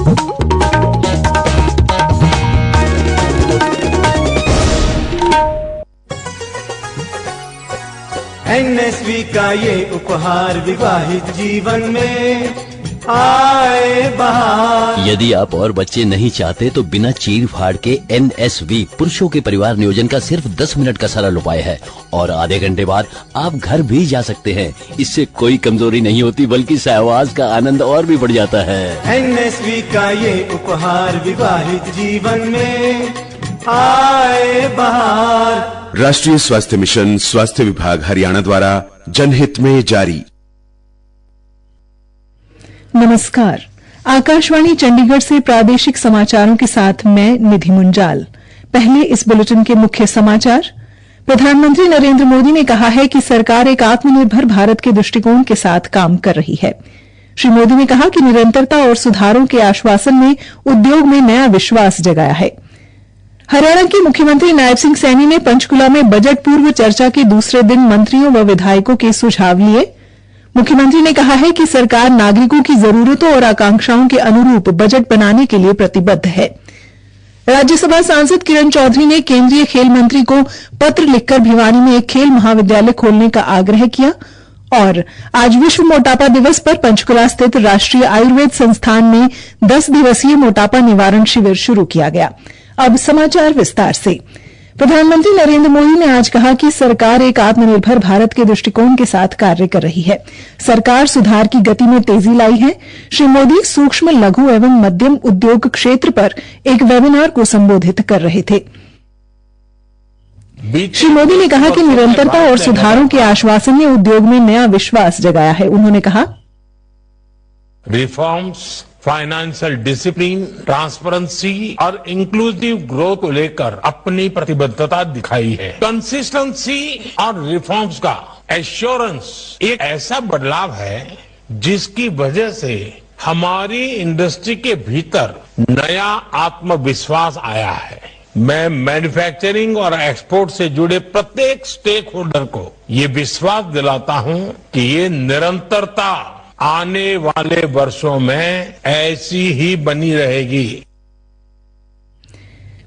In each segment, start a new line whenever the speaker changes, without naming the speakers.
NSV का ये उपहार विवाहित जीवन में आए बहार।
यदि आप और बच्चे नहीं चाहते तो बिना चीर फाड़ के एनएसवी पुरुषों के परिवार नियोजन का सिर्फ 10 मिनट का सरल उपाय है और आधे घंटे बाद आप घर भी जा सकते हैं। इससे कोई कमजोरी नहीं होती बल्कि सहवास का आनंद और भी बढ़ जाता है।
एनएसवी का ये उपहार विवाहित जीवन में आए बहार।
राष्ट्रीय स्वास्थ्य मिशन, स्वास्थ्य विभाग हरियाणा द्वारा जनहित में जारी।
नमस्कार, आकाशवाणी चंडीगढ़ से प्रादेशिक समाचारों के साथ मैं निधि मुंजाल। पहले इस बुलेटिन के मुख्य समाचार। प्रधानमंत्री नरेंद्र मोदी ने कहा है कि सरकार एक आत्मनिर्भर भारत के दृष्टिकोण के साथ काम कर रही है। श्री मोदी ने कहा कि निरंतरता और सुधारों के आश्वासन ने उद्योग में नया विश्वास जगाया है। हरियाणा के मुख्यमंत्री नायब सिंह सैनी ने पंचकुला में बजट पूर्व चर्चा के दूसरे दिन मंत्रियों व विधायकों के सुझाव लिए। मुख्यमंत्री ने कहा है कि सरकार नागरिकों की जरूरतों और आकांक्षाओं के अनुरूप बजट बनाने के लिए प्रतिबद्ध है। राज्यसभा सांसद किरण चौधरी ने केंद्रीय खेल मंत्री को पत्र लिखकर भिवानी में एक खेल महाविद्यालय खोलने का आग्रह किया। और आज विश्व मोटापा दिवस पर पंचकुला स्थित राष्ट्रीय आयुर्वेद संस्थान में 10 दिवसीय मोटापा निवारण शिविर शुरू किया गया। अब समाचार विस्तार से। प्रधानमंत्री नरेंद्र मोदी ने आज कहा कि सरकार एक आत्मनिर्भर भारत के दृष्टिकोण के साथ कार्य कर रही है। सरकार सुधार की गति में तेजी लाई है। श्री मोदी सूक्ष्म, लघु एवं मध्यम उद्योग क्षेत्र पर एक वेबिनार को संबोधित कर रहे थे। श्री मोदी ने कहा कि निरंतरता और सुधारों के आश्वासन ने उद्योग में नया विश्वास जगाया है। उन्होंने कहा,
रिफॉर्म्स, फाइनेंशियल डिसिप्लिन, ट्रांसपेरेंसी और इंक्लूसिव ग्रोथ को लेकर अपनी प्रतिबद्धता दिखाई है। कंसिस्टेंसी और रिफॉर्म्स का एश्योरेंस एक ऐसा बदलाव है जिसकी वजह से हमारी इंडस्ट्री के भीतर नया आत्मविश्वास आया है। मैं मैन्युफैक्चरिंग और एक्सपोर्ट से जुड़े प्रत्येक स्टेक होल्डर को ये विश्वास दिलाता हूं कि ये निरंतरता आने वाले वर्षों में ऐसी ही बनी रहेगी।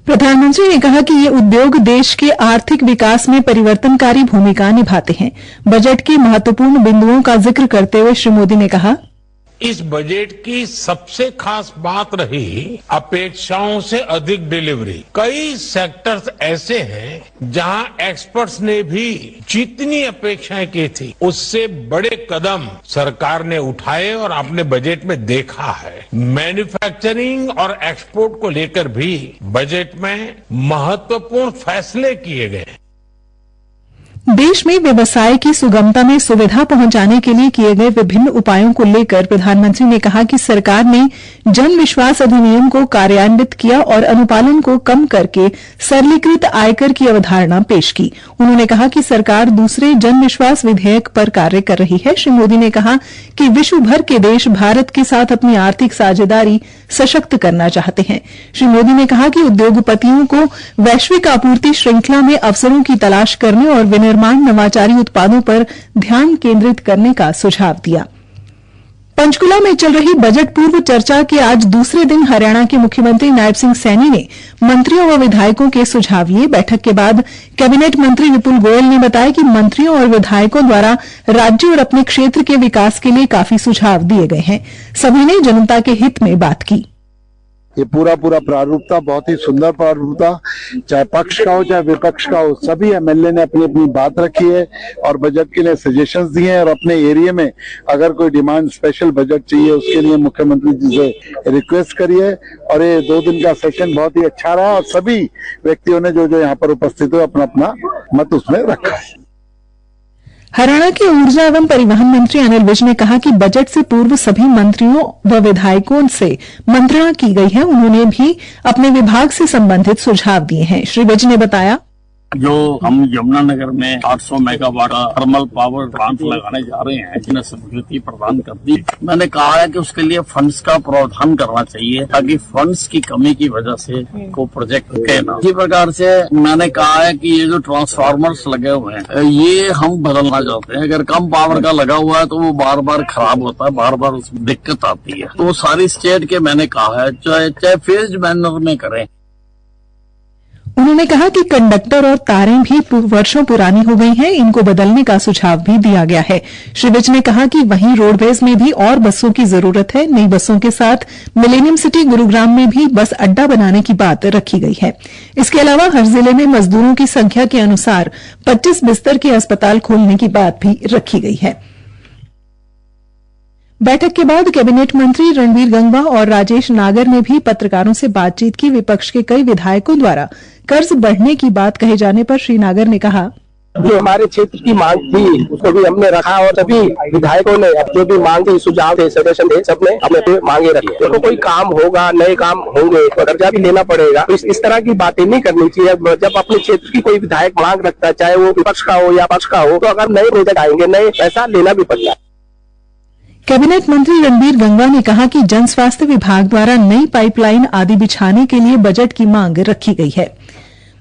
प्रधानमंत्री ने कहा कि ये उद्योग देश के आर्थिक विकास में परिवर्तनकारी भूमिका निभाते हैं। बजट के महत्वपूर्ण बिंदुओं का जिक्र करते हुए श्री मोदी ने कहा,
इस बजट की सबसे खास बात रही अपेक्षाओं से अधिक डिलीवरी। कई सेक्टर्स ऐसे हैं जहां एक्सपर्ट्स ने भी जितनी अपेक्षाएं की थी उससे बड़े कदम सरकार ने उठाए और अपने बजट में देखा है। मैन्युफैक्चरिंग और एक्सपोर्ट को लेकर भी बजट में महत्वपूर्ण फैसले किए गए।
देश में व्यवसाय की सुगमता में सुविधा पहुंचाने के लिए किए गए विभिन्न उपायों को लेकर प्रधानमंत्री ने कहा कि सरकार ने जन विश्वास अधिनियम को कार्यान्वित किया और अनुपालन को कम करके सरलीकृत आयकर की अवधारणा पेश की। उन्होंने कहा कि सरकार दूसरे जन विश्वास विधेयक पर कार्य कर रही है। श्री मोदी ने कहा कि विश्व भर के देश भारत के साथ अपनी आर्थिक साझेदारी सशक्त करना चाहते हैं। श्री मोदी ने कहा कि उद्योगपतियों को वैश्विक आपूर्ति श्रृंखला में अवसरों की तलाश करने और विनिर्माण नवाचारी उत्पादों पर ध्यान केंद्रित करने का सुझाव दिया। पंचकुला में चल रही बजट पूर्व चर्चा के आज दूसरे दिन हरियाणा के मुख्यमंत्री नायब सिंह सैनी ने मंत्रियों व विधायकों के सुझाव लिए। बैठक के बाद कैबिनेट मंत्री विपुल गोयल ने बताया कि मंत्रियों और विधायकों द्वारा राज्य और अपने क्षेत्र के विकास के लिए काफी सुझाव दिए गए हैं। सभी ने जनता के हित में बात की।
ये पूरा प्रारूप था, बहुत ही सुंदर प्रारूप था। चाहे पक्ष का हो चाहे विपक्ष का हो, सभी एमएलए ने अपनी अपनी बात रखी है और बजट के लिए सजेशंस दिए हैं। और अपने एरिया में अगर कोई डिमांड स्पेशल बजट चाहिए उसके लिए मुख्यमंत्री जी से रिक्वेस्ट करिए। और ये 2 दिन का सेशन बहुत ही अच्छा रहा और सभी व्यक्तियों ने जो यहाँ पर उपस्थित हुए अपना अपना मत उसमें रखा है।
हरियाणा के ऊर्जा एवं परिवहन मंत्री अनिल विज ने कहा कि बजट से पूर्व सभी मंत्रियों व विधायकों से मंत्रणा की गई है। उन्होंने भी अपने विभाग से संबंधित सुझाव दिए हैं। श्री विज ने बताया,
जो हम यमुनानगर में 800 मेगावाट थर्मल पावर प्लांट लगाने जा रहे हैं, जिन्हें स्वीकृति प्रदान कर दी। मैंने कहा है कि उसके लिए फंड्स का प्रावधान करना चाहिए ताकि फंड्स की कमी की वजह से को प्रोजेक्ट रुके ना। इसी प्रकार से मैंने कहा है कि ये जो ट्रांसफार्मर्स लगे हुए हैं ये हम बदलना चाहते हैं। अगर कम पावर का लगा हुआ है तो वो बार बार खराब होता है, बार बार उसमें दिक्कत आती है। तो सारी स्टेट के मैंने कहा है चाहे फेज्ड मैनर में करें।
उन्होंने कहा कि कंडक्टर और तारें भी वर्षों पुरानी हो गई हैं, इनको बदलने का सुझाव भी दिया गया है। श्री विज ने कहा कि वहीं रोडवेज में भी और बसों की जरूरत है। नई बसों के साथ मिलेनियम सिटी गुरुग्राम में भी बस अड्डा बनाने की बात रखी गई है। इसके अलावा हर जिले में मजदूरों की संख्या के अनुसार 25 बिस्तर के अस्पताल खोलने की बात भी रखी गई है। बैठक के बाद कैबिनेट मंत्री रणवीर गंगवा और राजेश नागर ने भी पत्रकारों से बातचीत की। विपक्ष के कई विधायकों द्वारा कर्ज बढ़ने की बात कहे जाने पर श्री नागर ने कहा,
जो हमारे क्षेत्र की मांग थी उसको भी हमने रखा और सभी विधायकों ने जो भी मांग थी, सुझाव थे, सजेशन थे, सबने अपने मांगे रखी। देखो कोई काम होगा, नए काम होंगे तो कर्जा भी लेना पड़ेगा। तो इस तरह की बातें नहीं करनी चाहिए। जब अपने क्षेत्र की कोई विधायक मांग रखता है, चाहे वो विपक्ष का हो या पक्ष का हो, तो अगर नए प्रोजेक्ट आएंगे, नए पैसा लेना भी पड़ता है।
कैबिनेट मंत्री रणवीर गंगवा ने कहा कि जन स्वास्थ्य विभाग द्वारा नई पाइपलाइन आदि बिछाने के लिए बजट की मांग रखी गई है।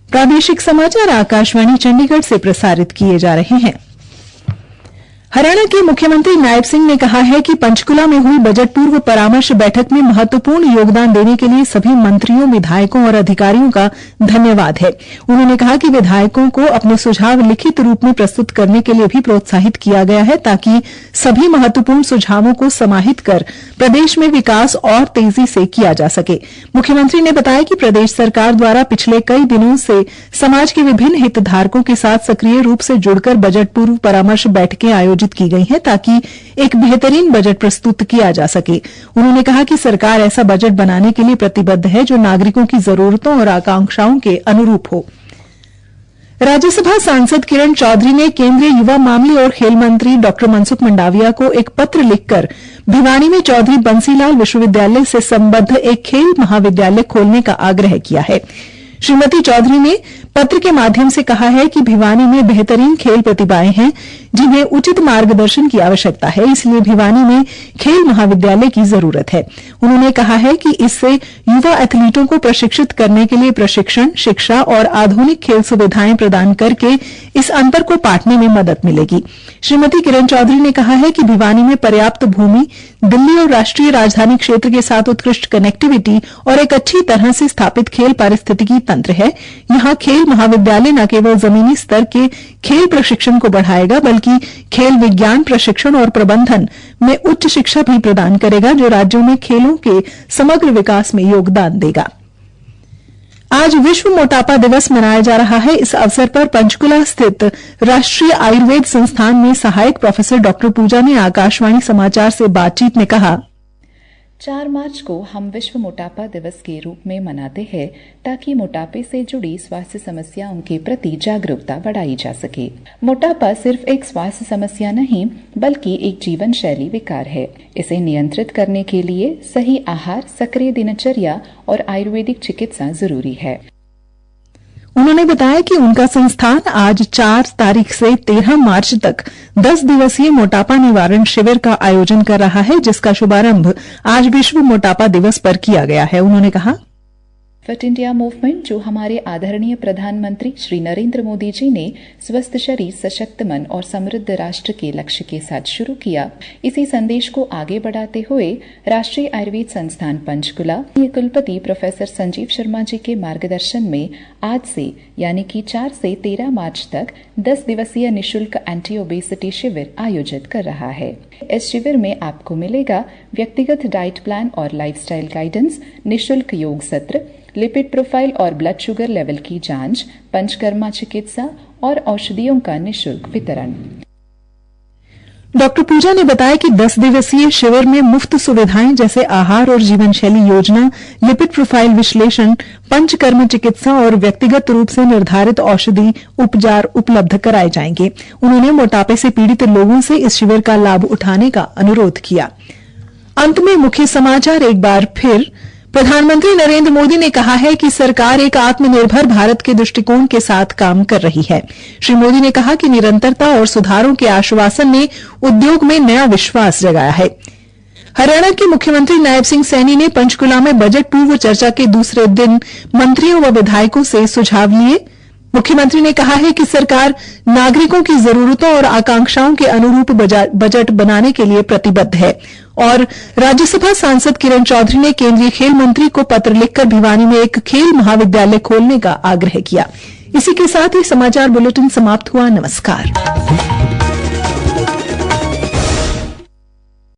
प्रादेशिक समाचार आकाशवाणी चंडीगढ़ से प्रसारित किए जा रहे हैं। हरियाणा के मुख्यमंत्री नायब सिंह ने कहा है कि पंचकुला में हुई बजट पूर्व परामर्श बैठक में महत्वपूर्ण योगदान देने के लिए सभी मंत्रियों, विधायकों और अधिकारियों का धन्यवाद है। उन्होंने कहा कि विधायकों को अपने सुझाव लिखित रूप में प्रस्तुत करने के लिए भी प्रोत्साहित किया गया है ताकि सभी महत्वपूर्ण सुझावों को समाहित कर प्रदेश में विकास और तेजी से किया जा सके। मुख्यमंत्री ने बताया कि प्रदेश सरकार द्वारा पिछले कई दिनों से समाज के विभिन्न हितधारकों के साथ सक्रिय रूप से जुड़कर बजट पूर्व परामर्श बैठकें आयोजित की गई हैं ताकि एक बेहतरीन बजट प्रस्तुत किया जा सके। उन्होंने कहा कि सरकार ऐसा बजट बनाने के लिए प्रतिबद्ध है जो नागरिकों की जरूरतों और आकांक्षाओं के अनुरूप हो। राज्यसभा सांसद किरण चौधरी ने केंद्रीय युवा मामले और खेल मंत्री डॉ मनसुख मंडाविया को एक पत्र लिखकर भिवानी में चौधरी बंसीलाल विश्वविद्यालय से संबद्ध एक खेल महाविद्यालय खोलने का आग्रह किया है। श्रीमती चौधरी ने पत्र के माध्यम से कहा है कि भिवानी में बेहतरीन खेल प्रतिभाएं हैं जिन्हें उचित मार्गदर्शन की आवश्यकता है, इसलिए भिवानी में खेल महाविद्यालय की जरूरत है। उन्होंने कहा है कि इससे युवा एथलीटों को प्रशिक्षित करने के लिए प्रशिक्षण, शिक्षा और आधुनिक खेल सुविधाएं प्रदान करके इस अंतर को पाटने में मदद मिलेगी। श्रीमती किरण चौधरी ने कहा है कि भिवानी में पर्याप्त भूमि, दिल्ली और राष्ट्रीय राजधानी क्षेत्र के साथ उत्कृष्ट कनेक्टिविटी और एक अच्छी तरह से स्थापित खेल पारिस्थितिकी तंत्र है। यहां खेल महाविद्यालय न केवल जमीनी स्तर के खेल प्रशिक्षण को बढ़ाएगा बल्कि खेल विज्ञान, प्रशिक्षण और प्रबंधन में उच्च शिक्षा भी प्रदान करेगा जो राज्यों में खेलों के समग्र विकास में योगदान देगा। आज विश्व मोटापा दिवस मनाया जा रहा है। इस अवसर पर पंचकुला स्थित राष्ट्रीय आयुर्वेद संस्थान में सहायक प्रोफेसर डॉ पूजा ने आकाशवाणी समाचार से बातचीत में कहा,
4 मार्च को हम विश्व मोटापा दिवस के रूप में मनाते हैं ताकि मोटापे से जुड़ी स्वास्थ्य समस्याओं के प्रति जागरूकता बढ़ाई जा सके। मोटापा सिर्फ एक स्वास्थ्य समस्या नहीं बल्कि एक जीवन शैली विकार है। इसे नियंत्रित करने के लिए सही आहार, सक्रिय दिनचर्या और आयुर्वेदिक चिकित्सा जरूरी है।
उन्होंने बताया कि उनका संस्थान आज 4 तारीख से 13 मार्च तक 10 दिवसीय मोटापा निवारण शिविर का आयोजन कर रहा है जिसका शुभारंभ आज विश्व मोटापा दिवस पर किया गया है। उन्होंने कहा,
फिट इंडिया मूवमेंट जो हमारे आदरणीय प्रधानमंत्री श्री नरेंद्र मोदी जी ने स्वस्थ शरीर, सशक्त मन और समृद्ध राष्ट्र के लक्ष्य के साथ शुरू किया, इसी संदेश को आगे बढ़ाते हुए राष्ट्रीय आयुर्वेद संस्थान पंचकुला के कुलपति प्रोफेसर संजीव शर्मा जी के मार्गदर्शन में आज से यानी कि 4 से 13 मार्च तक 10 दिवसीय निःशुल्क एंटी ओबेसिटी शिविर आयोजित कर रहा है। इस शिविर में आपको मिलेगा व्यक्तिगत डाइट प्लान और लाइफस्टाइल गाइडेंस, निःशुल्क योग सत्र, लिपिड प्रोफाइल और ब्लड शुगर लेवल की जांच, पंचकर्मा चिकित्सा और औषधियों का निःशुल्क वितरण।
डॉक्टर पूजा ने बताया कि 10 दिवसीय शिविर में मुफ्त सुविधाएं जैसे आहार और जीवन शैली योजना, लिपिड प्रोफाइल विश्लेषण, पंचकर्म चिकित्सा और व्यक्तिगत रूप से निर्धारित औषधि उपचार उपलब्ध कराए जाएंगे। उन्होंने मोटापे से पीड़ित लोगों से इस शिविर का लाभ उठाने का अनुरोध किया। अंत में मुख्य समाचार एक बार फिर, प्रधानमंत्री नरेंद्र मोदी ने कहा है कि सरकार एक आत्मनिर्भर भारत के दृष्टिकोण के साथ काम कर रही है। श्री मोदी ने कहा कि निरंतरता और सुधारों के आश्वासन ने उद्योग में नया विश्वास जगाया है। हरियाणा के मुख्यमंत्री नायब सिंह सैनी ने पंचकुला में बजट पूर्व चर्चा के दूसरे दिन मंत्रियों व विधायकों से सुझाव लिए। मुख्यमंत्री ने कहा है कि सरकार नागरिकों की जरूरतों और आकांक्षाओं के अनुरूप बजट बनाने के लिए प्रतिबद्ध है और राज्यसभा सांसद किरण चौधरी ने केंद्रीय खेल मंत्री को पत्र लिखकर भिवानी में एक खेल महाविद्यालय खोलने का आग्रह किया। इसी के साथ ही समाचार बुलेटिन समाप्त हुआ। नमस्कार।